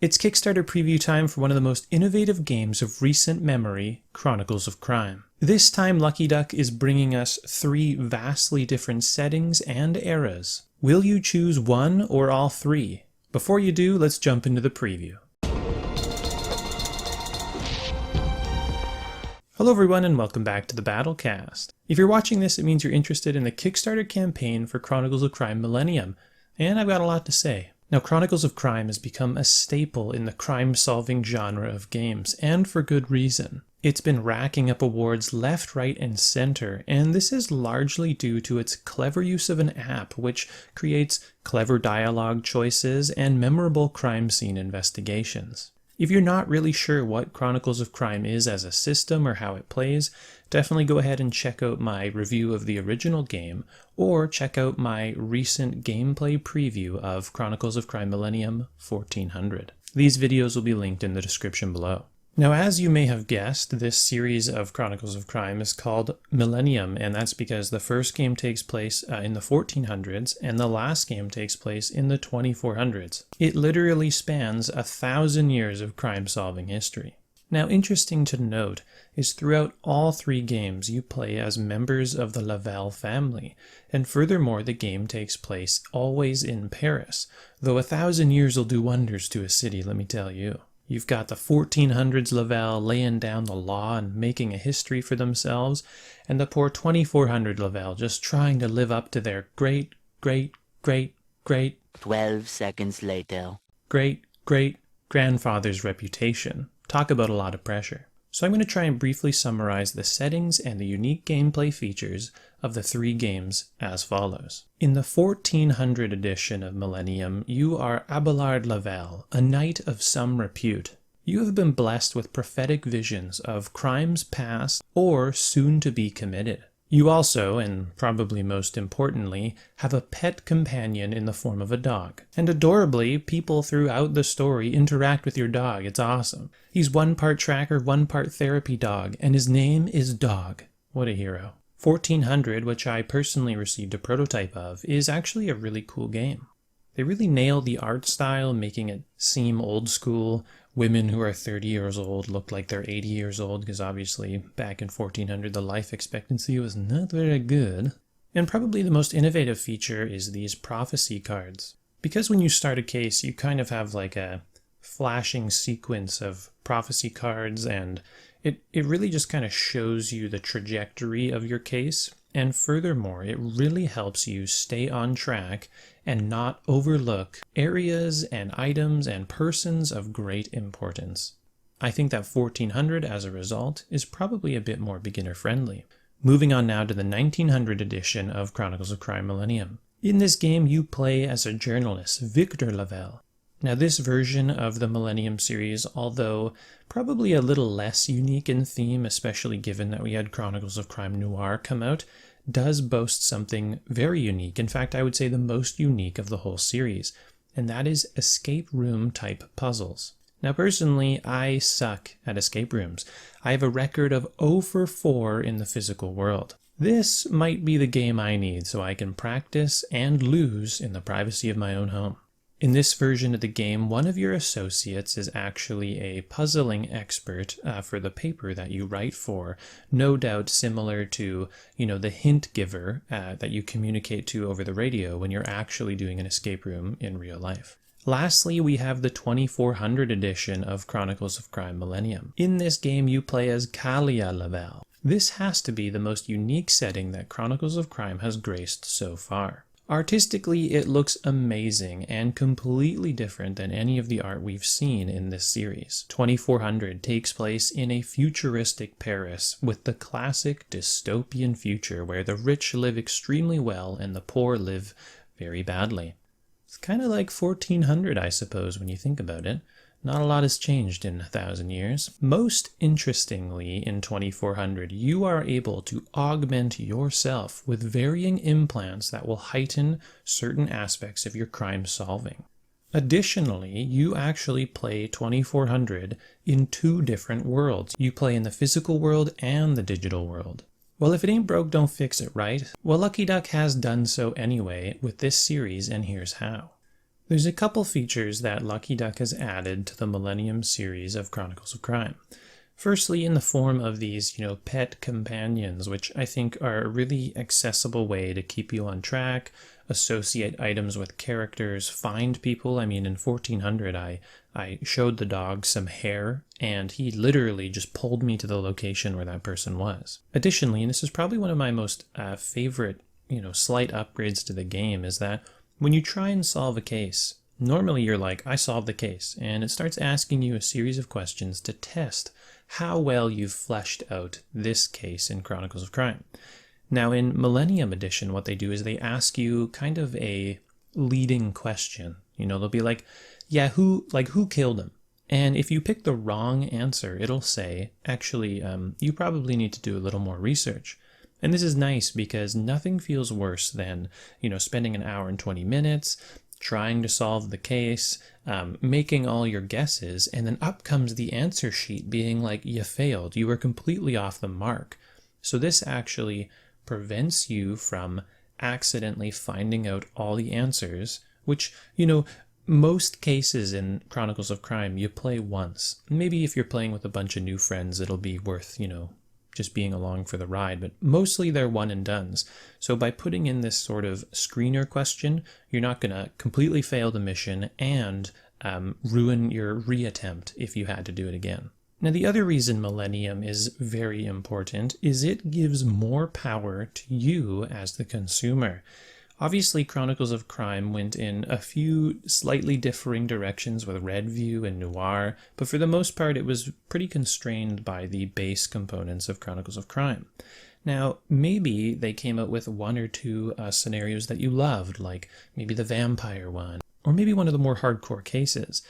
It's Kickstarter preview time for one of the most innovative games of recent memory, Chronicles of Crime. This time Lucky Duck is bringing us 3 vastly different settings and eras. Will you choose one or all 3? Before you do, let's jump into the preview. Hello everyone and welcome back to the BattleCast. If you're watching this, it means you're interested in the Kickstarter campaign for Chronicles of Crime Millennium, and I've got a lot to say. Now, Chronicles of Crime has become a staple in the crime-solving genre of games, and for good reason. It's been racking up awards left, right, and center, and this is largely due to its clever use of an app which creates clever dialogue choices and memorable crime scene investigations. If you're not really sure what Chronicles of Crime is as a system or how it plays, definitely go ahead and check out my review of the original game, or check out my recent gameplay preview of Chronicles of Crime Millennium 1400. These videos will be linked in the description below. Now, as you may have guessed, this series of Chronicles of Crime is called Millennium, and that's because the first game takes place in the 1400s, and the last game takes place in the 2400s. It literally spans 1,000 years of crime-solving history. Now, interesting to note is throughout all 3 games you play as members of the Lavelle family, and furthermore the game takes place always in Paris, though 1,000 years will do wonders to a city, let me tell you. You've got the 1400s Lavelle laying down the law and making a history for themselves, and the poor 2400 Lavelle just trying to live up to their 12 seconds later. great-great-grandfather's reputation. Talk about a lot of pressure. So I'm going to try and briefly summarize the settings and the unique gameplay features of the 3 games as follows. In the 1400 edition of Millennium, you are Abelard Lavelle, a knight of some repute. You have been blessed with prophetic visions of crimes past or soon to be committed. You also, and probably most importantly, have a pet companion in the form of a dog. And adorably, people throughout the story interact with your dog. It's awesome. He's 1 part tracker, 1 part therapy dog, and his name is Dog. What a hero. 1400, which I personally received a prototype of, is actually a really cool game. They really nail the art style, making it seem old school. Women who are 30 years old look like they're 80 years old, because obviously back in 1400 the life expectancy was not very good. And probably the most innovative feature is these prophecy cards. Because when you start a case, you kind of have like a flashing sequence of prophecy cards, and it really just kind of shows you the trajectory of your case. And furthermore, it really helps you stay on track and not overlook areas and items and persons of great importance. I think that 1400, as a result, is probably a bit more beginner-friendly. Moving on now to the 1900 edition of Chronicles of Crime Millennium. In this game, you play as a journalist, Victor Lavelle. Now, this version of the Millennium series, although probably a little less unique in theme, especially given that we had Chronicles of Crime Noir come out, does boast something very unique. In fact, I would say the most unique of the whole series, and that is escape room type puzzles. Now, personally, I suck at escape rooms. I have a record of 0 for 4 in the physical world. This might be the game I need so I can practice and lose in the privacy of my own home. In this version of the game, one of your associates is actually a puzzling expert for the paper that you write for, no doubt similar to, the hint giver that you communicate to over the radio when you're actually doing an escape room in real life. Lastly, we have the 2400 edition of Chronicles of Crime Millennium. In this game, you play as Kalia Lavelle. This has to be the most unique setting that Chronicles of Crime has graced so far. Artistically, it looks amazing and completely different than any of the art we've seen in this series. 2400 takes place in a futuristic Paris with the classic dystopian future where the rich live extremely well and the poor live very badly. It's kind of like 1400, I suppose, when you think about it. Not a lot has changed in 1,000 years. Most interestingly, in 2400, you are able to augment yourself with varying implants that will heighten certain aspects of your crime solving. Additionally, you actually play 2400 in 2 different worlds. You play in the physical world and the digital world. Well, if it ain't broke, don't fix it, right? Well, Lucky Duck has done so anyway with this series, and here's how. There's a couple features that Lucky Duck has added to the Millennium series of Chronicles of Crime. Firstly, in the form of these, pet companions, which I think are a really accessible way to keep you on track, associate items with characters, find people. I mean, in 1400, I showed the dog some hair, and he literally just pulled me to the location where that person was. Additionally, and this is probably one of my most favorite, slight upgrades to the game, is that when you try and solve a case, normally you're like, I solved the case, and it starts asking you a series of questions to test how well you've fleshed out this case in Chronicles of Crime. Now in Millennium Edition, what they do is they ask you kind of a leading question. They'll be like, yeah, who killed him? And if you pick the wrong answer, it'll say, actually, you probably need to do a little more research. And this is nice because nothing feels worse than, spending an hour and 20 minutes trying to solve the case, making all your guesses, and then up comes the answer sheet being like, you failed, you were completely off the mark. So this actually prevents you from accidentally finding out all the answers, which, most cases in Chronicles of Crime you play once. Maybe if you're playing with a bunch of new friends, it'll be worth, just being along for the ride, but mostly they're one and dones. So by putting in this sort of screener question, you're not going to completely fail the mission and ruin your reattempt if you had to do it again. Now, the other reason Millennium is very important is it gives more power to you as the consumer. Obviously, Chronicles of Crime went in a few slightly differing directions with Redview and Noir, but for the most part it was pretty constrained by the base components of Chronicles of Crime. Now, maybe they came out with one or two scenarios that you loved, like maybe the vampire one, or maybe one of the more hardcore cases.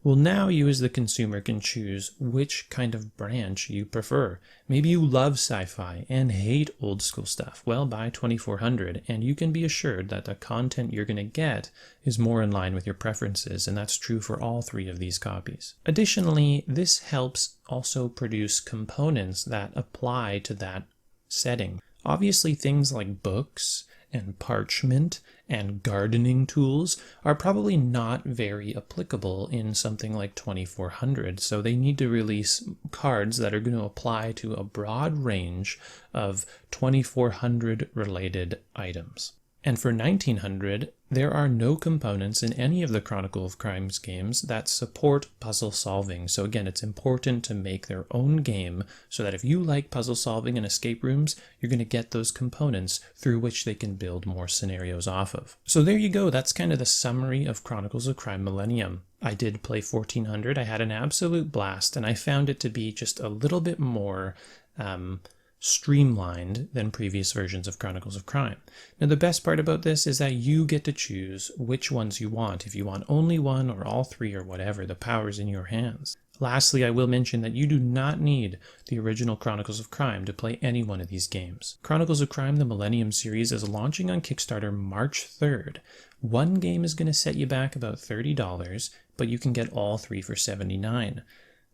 Well, now you as the consumer can choose which kind of branch you prefer. Maybe you love sci-fi and hate old school stuff. Well, buy 2400 and you can be assured that the content you're going to get is more in line with your preferences, and that's true for all three of these copies. Additionally, this helps also produce components that apply to that setting. Obviously, things like books and parchment and gardening tools are probably not very applicable in something like 2400, so they need to release cards that are going to apply to a broad range of 2400 related items. And for 1900, there are no components in any of the Chronicle of Crimes games that support puzzle solving. So again, it's important to make their own game so that if you like puzzle solving and escape rooms, you're going to get those components through which they can build more scenarios off of. So there you go. That's kind of the summary of Chronicles of Crime Millennium. I did play 1400. I had an absolute blast, and I found it to be just a little bit more streamlined than previous versions of Chronicles of Crime. Now, the best part about this is that you get to choose which ones you want. If you want only one or all three or whatever, the power's in your hands. Lastly, I will mention that you do not need the original Chronicles of Crime to play any one of these games. Chronicles of Crime, the Millennium series, is launching on Kickstarter March 3rd. One game is going to set you back about $30, but you can get all three for $79.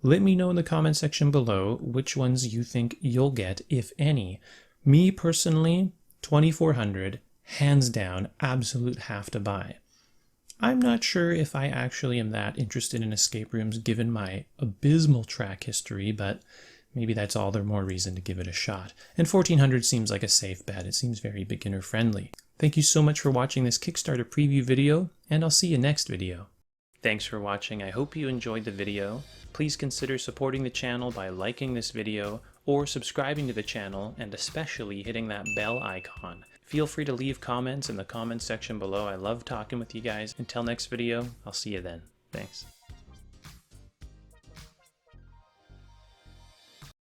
Let me know in the comment section below which ones you think you'll get, if any. Me personally, 2400, hands down, absolute have to buy. I'm not sure if I actually am that interested in escape rooms given my abysmal track history, but maybe that's all the more reason to give it a shot. And 1400 seems like a safe bet. It seems very beginner friendly. Thank you so much for watching this Kickstarter preview video, and I'll see you next video. Thanks for watching. I hope you enjoyed the video. Please consider supporting the channel by liking this video or subscribing to the channel, and especially hitting that bell icon. Feel free to leave comments in the comments section below. I love talking with you guys. Until next video, I'll see you then. Thanks.